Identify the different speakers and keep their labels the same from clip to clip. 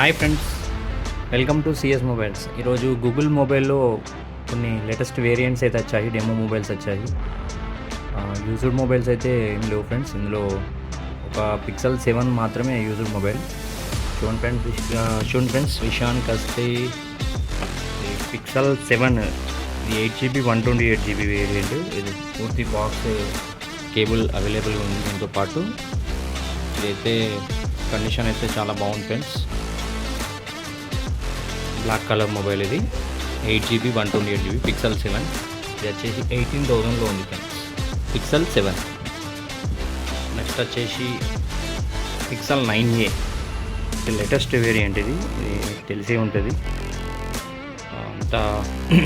Speaker 1: Hi friends, welcome to CS mobiles. ఈరోజు Google మొబైల్లో కొన్ని లేటెస్ట్ వేరియంట్స్ అయితే వచ్చాయి, డెమో మొబైల్స్ వచ్చాయి. యూజ్డ్ మొబైల్స్ అయితే ఏం లేవు ఫ్రెండ్స్. ఇందులో ఒక పిక్సెల్ 7 మాత్రమే యూజ్డ్ మొబైల్. చూడండి ఫ్రెండ్స్, విషయానికి వస్తే ఈ పిక్సెల్ 7 ఇది 8GB 128GB వేరియంట్. ఇది పూర్తి బాక్స్ కేబుల్ అవైలబుల్గా ఉంది. దీంతో పాటు ఇదైతే కండిషన్ అయితే చాలా బాగుంది ఫ్రెండ్స్. బ్లాక్ కలర్ మొబైల్ ఇది 8GB 128GB పిక్సెల్ 7. ఇది వచ్చేసి 18,000లో ఉంది ఫ్రెండ్స్, పిక్సెల్ 7. నెక్స్ట్ వచ్చేసి పిక్సెల్ 9A, ఇది లేటెస్ట్ వేరియంట్. ఇది తెలిసే ఉంటుంది. అంతా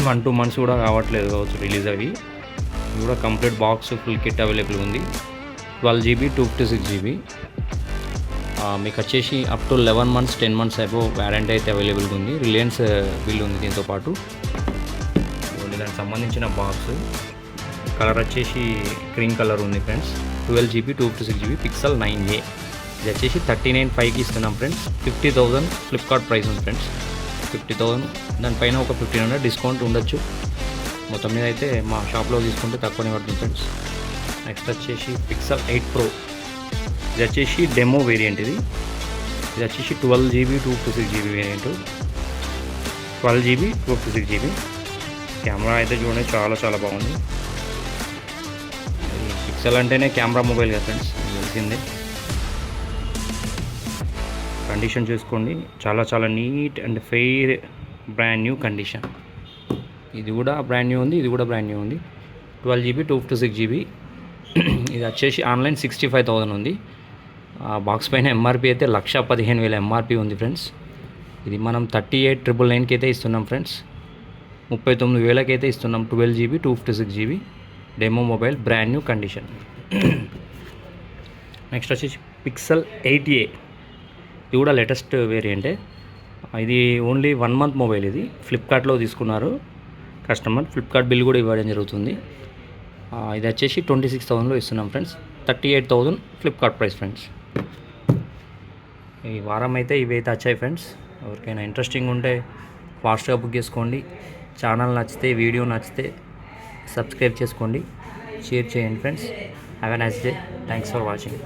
Speaker 1: 1-2 months కూడా కావట్లేదు కావచ్చు రిలీజ్ అవి. ఇది కూడా complete box full kit available ఉంది. 12GB 256GB. మీకు వచ్చేసి up to 11 months 10 months above warranty అయితే అవైలబుల్గా ఉంది. రిలయన్స్ బిల్ ఉంది దీంతో పాటు. దానికి సంబంధించిన బాక్స్ కలర్ వచ్చేసి క్రీమ్ కలర్ ఉంది friends. 12GB 256GB pixel 9A. ఇది వచ్చేసి 39,500కి ఇస్తున్నాం ఫ్రెండ్స్. 50,000 ఫ్లిప్కార్ట్ ప్రైస్ ఉంది ఫ్రెండ్స్. 50,000 దానిపైన ఒక 1,500 డిస్కౌంట్ ఉండొచ్చు. మొత్తం మీద అయితే మా షాప్లో తీసుకుంటే తక్కువనే పడుతుంది ఫ్రెండ్స్. నెక్స్ట్ వచ్చేసి పిక్సెల్ 8 Pro. ఇది వచ్చేసి డెమో వేరియంట్. ఇది వచ్చేసి 12GB 256GB variant. 12GB 256GB. Camera అయితే చూడండి, చాలా బాగుంది. పిక్సెల్ అంటేనే కెమెరా మొబైల్ కదా ఫ్రెండ్స్, తెలిసిందే. కండిషన్ చూసుకోండి, చాలా neat and fair, brand new condition. ఇది కూడా బ్రాండ్ న్యూ ఉంది, ఇది కూడా బ్రాండ్ న్యూ ఉంది. 12GB 256GB. ఇది వచ్చేసి ఆన్లైన్ 65,000 ఉంది. బాక్స్ పైన ఎంఆర్పి అయితే 1,15,000 ఎంఆర్పి ఉంది ఫ్రెండ్స్. ఇది మనం 38,999కి అయితే ఇస్తున్నాం ఫ్రెండ్స్. 39,000కి అయితే ఇస్తున్నాం. 12GB 256GB demo mobile, brand new condition. Next వచ్చేసి పిక్సెల్ 8A. ఇది కూడా లేటెస్ట్ వేరియంటే. ఇది ఓన్లీ 1 month మొబైల్. ఇది ఫ్లిప్కార్ట్లో తీసుకున్నారు కస్టమర్. ఫ్లిప్కార్ట్ బిల్ కూడా ఇవ్వడం జరుగుతుంది. ఇది వచ్చేసి 26,000లో ఇస్తున్నాం ఫ్రెండ్స్. 38,000 Flipkart price friends. ఈ వారం అయితే ఇవైతే వచ్చాయి ఫ్రెండ్స్. ఎవరికైనా ఇంట్రెస్టింగ్ ఉంటే ఫాస్ట్గా బుక్ చేసుకోండి. ఛానల్ నచ్చితే, వీడియో నచ్చితే సబ్స్క్రైబ్ చేసుకోండి, షేర్ చేయండి friends. Have a nice day. Thanks for watching.